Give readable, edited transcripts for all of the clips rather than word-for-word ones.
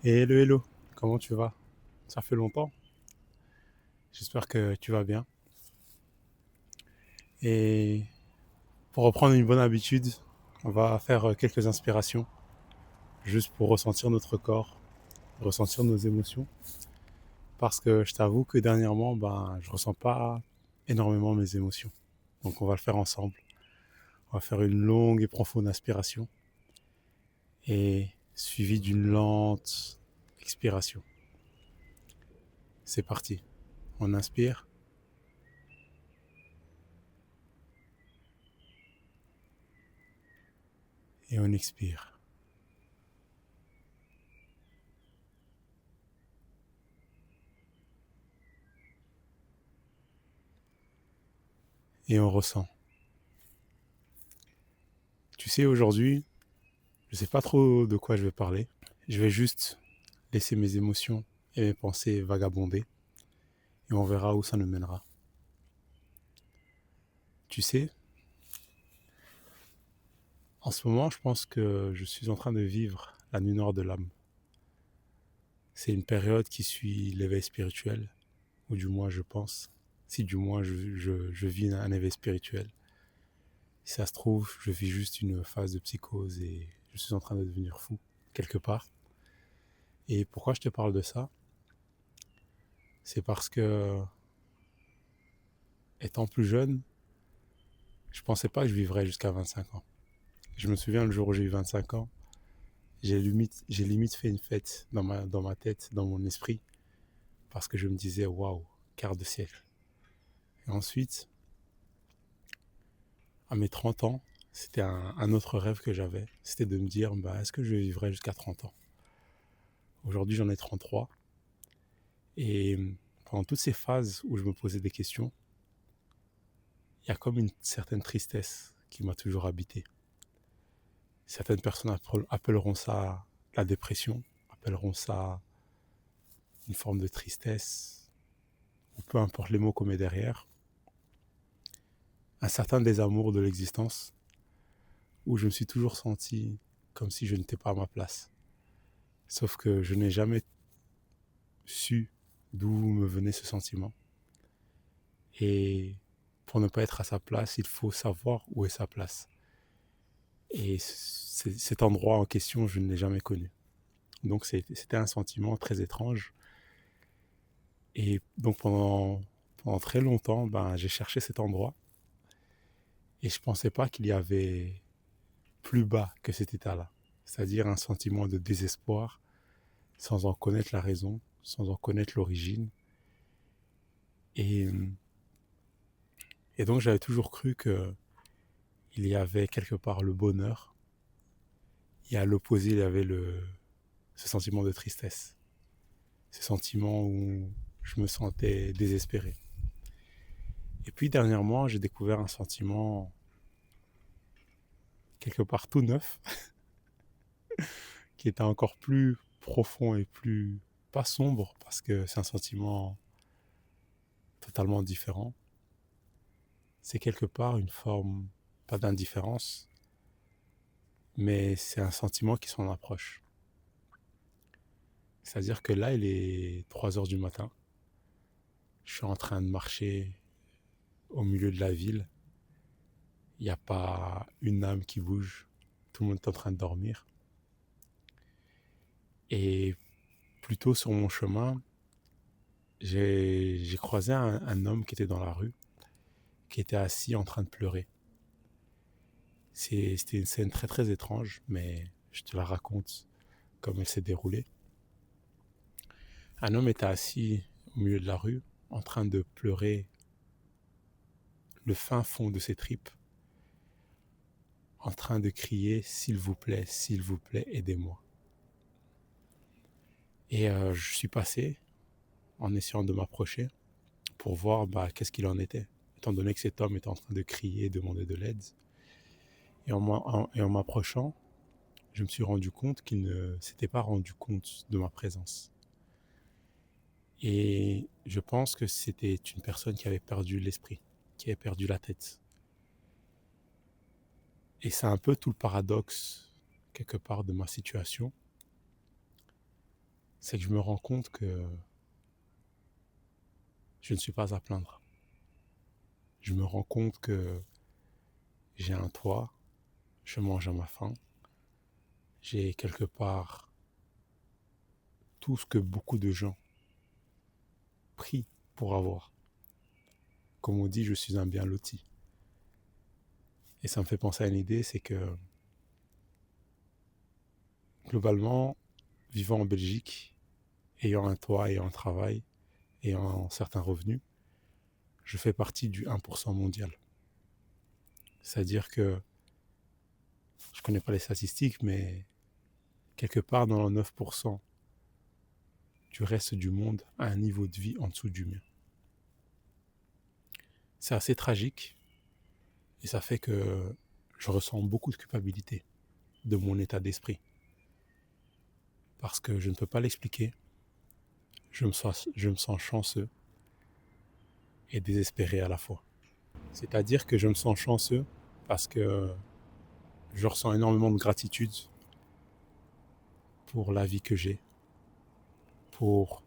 Hello, hello, comment tu vas? Ça fait longtemps, j'espère que tu vas bien. Et pour reprendre une bonne habitude, on va faire quelques inspirations, juste pour ressentir notre corps, ressentir nos émotions. Parce que je t'avoue que dernièrement, je ressens pas énormément mes émotions. Donc on va le faire ensemble. On va faire une longue et profonde inspiration et suivie d'une lente expiration. C'est parti. On inspire et on expire. Et on ressent. Tu sais, aujourd'hui, je sais pas trop de quoi je vais parler. Je vais juste laisser mes émotions et mes pensées vagabonder et on verra où ça nous mènera. Tu sais, en ce moment, je pense que je suis en train de vivre la nuit noire de l'âme. C'est une période qui suit l'éveil spirituel, ou du moins je pense, si du moins je vis un éveil spirituel. Si ça se trouve, je vis juste une phase de psychose et je suis en train de devenir fou, quelque part. Et pourquoi je te parle de ça? C'est parce que, étant plus jeune, je pensais pas que je vivrais jusqu'à 25 ans. Je me souviens le jour où j'ai eu 25 ans, j'ai limite fait une fête dans ma tête, dans mon esprit, parce que je me disais, waouh, quart de siècle. Et ensuite, à mes 30 ans, c'était un autre rêve que j'avais. C'était de me dire, est-ce que je vivrai jusqu'à 30 ans? Aujourd'hui, j'en ai 33. Et pendant toutes ces phases où je me posais des questions, il y a comme une certaine tristesse qui m'a toujours habité. Certaines personnes appelleront ça la dépression, appelleront ça une forme de tristesse, ou peu importe les mots qu'on met derrière, un certain désamour de l'existence, où je me suis toujours senti comme si je n'étais pas à ma place. Sauf que je n'ai jamais su d'où me venait ce sentiment. Et pour ne pas être à sa place, il faut savoir où est sa place. Et cet endroit en question, je ne l'ai jamais connu. Donc c'était un sentiment très étrange. Et donc pendant très longtemps, j'ai cherché cet endroit. Et je ne pensais pas qu'il y avait plus bas que cet état-là. C'est-à-dire un sentiment de désespoir, sans en connaître la raison, sans en connaître l'origine. Et, et donc j'avais toujours cru qu'il y avait quelque part le bonheur, et à l'opposé, il y avait ce sentiment de tristesse, ce sentiment où je me sentais désespéré. Et puis dernièrement, j'ai découvert un sentiment quelque part tout neuf, qui était encore plus profond et plus pas sombre, parce que c'est un sentiment totalement différent. C'est quelque part une forme, pas d'indifférence, mais c'est un sentiment qui s'en approche. C'est-à-dire que là, il est 3 heures du matin. Je suis en train de marcher au milieu de la ville. Il n'y a pas une âme qui bouge. Tout le monde est en train de dormir. Et plutôt sur mon chemin, j'ai croisé un homme qui était dans la rue, qui était assis en train de pleurer. C'était une scène très très étrange, mais je te la raconte comme elle s'est déroulée. Un homme était assis au milieu de la rue, en train de pleurer le fin fond de ses tripes, en train de crier s'il vous plaît, aidez-moi. Et je suis passé en essayant de m'approcher pour voir qu'est-ce qu'il en était, étant donné que cet homme était en train de crier, demander de l'aide. Et en m'approchant, je me suis rendu compte qu'il ne s'était pas rendu compte de ma présence. Et je pense que c'était une personne qui avait perdu l'esprit, qui avait perdu la tête. Et c'est un peu tout le paradoxe, quelque part, de ma situation. c'est que je me rends compte que je ne suis pas à plaindre. Je me rends compte que j'ai un toit, je mange à ma faim, j'ai quelque part tout ce que beaucoup de gens prient pour avoir. Comme on dit, je suis un bien loti. Et ça me fait penser à une idée, c'est que globalement, vivant en Belgique, ayant un toit, ayant un travail, ayant certains revenus, je fais partie du 1% mondial. C'est-à-dire que, je ne connais pas les statistiques, mais quelque part dans le 9% du reste du monde a un niveau de vie en dessous du mien. C'est assez tragique et ça fait que je ressens beaucoup de culpabilité de mon état d'esprit. Parce que je ne peux pas l'expliquer, je me sens chanceux et désespéré à la fois. C'est-à-dire que je me sens chanceux parce que je ressens énormément de gratitude pour la vie que j'ai, pour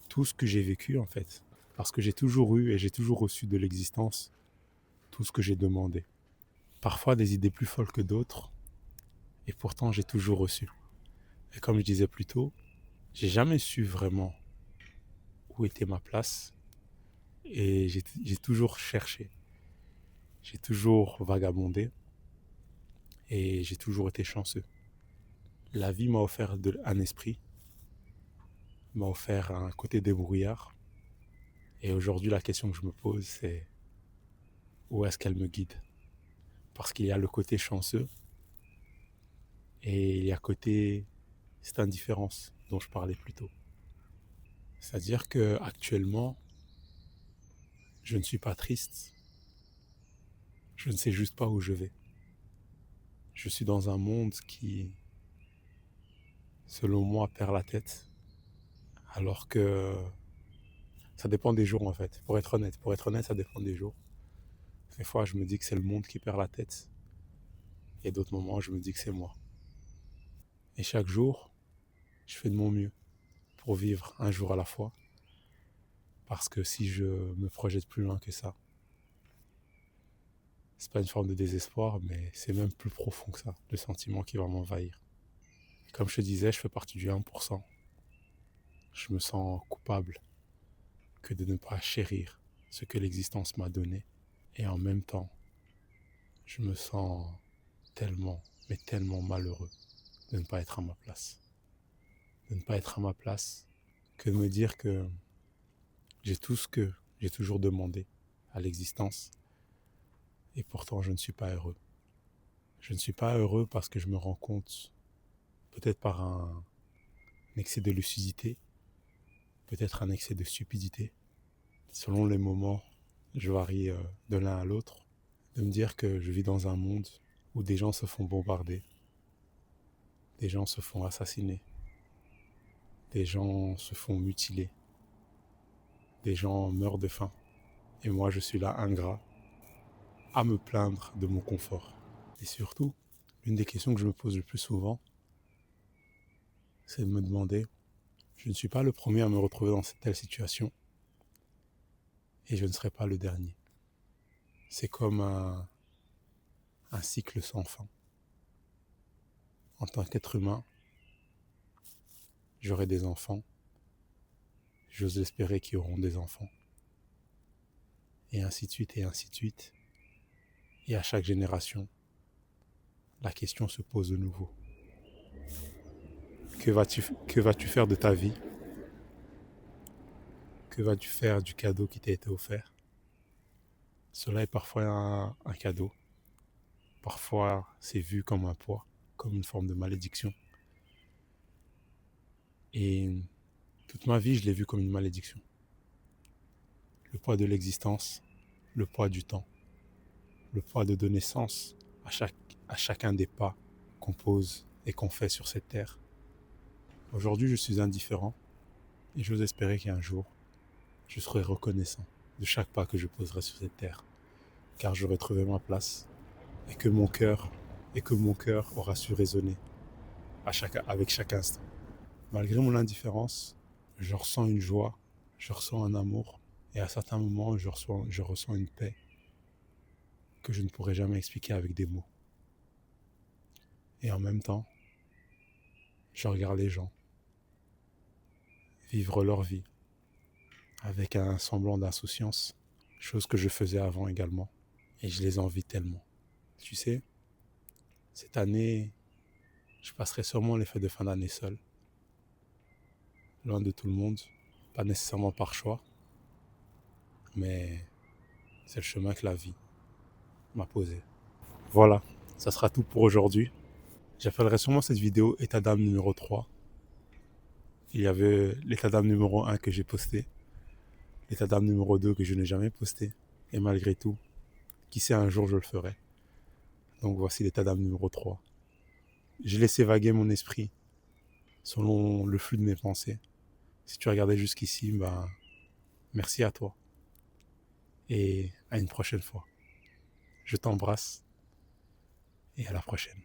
tout ce que j'ai vécu en fait. Parce que j'ai toujours eu et j'ai toujours reçu de l'existence tout ce que j'ai demandé. Parfois des idées plus folles que d'autres, et pourtant j'ai toujours reçu. Et comme je disais plus tôt, j'ai jamais su vraiment où était ma place, et j'ai toujours cherché, j'ai toujours vagabondé, et j'ai toujours été chanceux. La vie m'a offert un esprit, m'a offert un côté débrouillard, et aujourd'hui la question que je me pose c'est où est-ce qu'elle me guide? Parce qu'il y a le côté chanceux, et il y a le côté cette indifférence dont je parlais plus tôt. C'est-à-dire que actuellement, je ne suis pas triste, je ne sais juste pas où je vais. Je suis dans un monde qui, selon moi, perd la tête, alors que ça dépend des jours en fait. Pour être honnête, ça dépend des jours. Des fois, je me dis que c'est le monde qui perd la tête, et d'autres moments, je me dis que c'est moi. Et chaque jour, je fais de mon mieux pour vivre un jour à la fois, parce que si je me projette plus loin que ça, c'est pas une forme de désespoir, mais c'est même plus profond que ça, le sentiment qui va m'envahir. Comme je te disais, je fais partie du 1%. Je me sens coupable que de ne pas chérir ce que l'existence m'a donné. Et en même temps, je me sens tellement, mais tellement malheureux de ne pas être à ma place. De ne pas être à ma place, que de me dire que j'ai tout ce que j'ai toujours demandé à l'existence, et pourtant je ne suis pas heureux. Je ne suis pas heureux parce que je me rends compte, peut-être par un excès de lucidité, peut-être un excès de stupidité. Selon les moments, je varie de l'un à l'autre, de me dire que je vis dans un monde où des gens se font bombarder, des gens se font assassiner, des gens se font mutiler, des gens meurent de faim. Et moi, je suis là, ingrat, à me plaindre de mon confort. Et surtout, l'une des questions que je me pose le plus souvent, c'est de me demander, je ne suis pas le premier à me retrouver dans cette telle situation, et je ne serai pas le dernier. C'est comme un cycle sans fin. En tant qu'être humain, j'aurai des enfants, j'ose espérer qu'ils auront des enfants, et ainsi de suite, et ainsi de suite. Et à chaque génération, la question se pose de nouveau. Que vas-tu faire de ta vie? Que vas-tu faire du cadeau qui t'a été offert? Cela est parfois un cadeau. Parfois, c'est vu comme un poids, comme une forme de malédiction. Et toute ma vie, je l'ai vu comme une malédiction. Le poids de l'existence, le poids du temps, le poids de donner sens à chacun des pas qu'on pose et qu'on fait sur cette terre. Aujourd'hui, je suis indifférent et j'ose espérer qu'un jour, je serai reconnaissant de chaque pas que je poserai sur cette terre, car j'aurai trouvé ma place et que mon cœur aura su résonner avec chaque instant. Malgré mon indifférence, je ressens une joie, je ressens un amour, et à certains moments, je ressens une paix que je ne pourrais jamais expliquer avec des mots. Et en même temps, je regarde les gens vivre leur vie avec un semblant d'insouciance, chose que je faisais avant également, et je les envie tellement. Tu sais, cette année, je passerai sûrement les fêtes de fin d'année seul, loin de tout le monde, pas nécessairement par choix, mais c'est le chemin que la vie m'a posé. Voilà, ça sera tout pour aujourd'hui. J'appellerai sûrement cette vidéo état d'âme numéro 3. Il y avait l'état d'âme numéro 1 que j'ai posté, l'état d'âme numéro 2 que je n'ai jamais posté, et malgré tout, qui sait un jour je le ferai. Donc voici l'état d'âme numéro 3. J'ai laissé vaguer mon esprit selon le flux de mes pensées. Si tu as regardé jusqu'ici, ben, merci à toi. Et à une prochaine fois. Je t'embrasse et à la prochaine.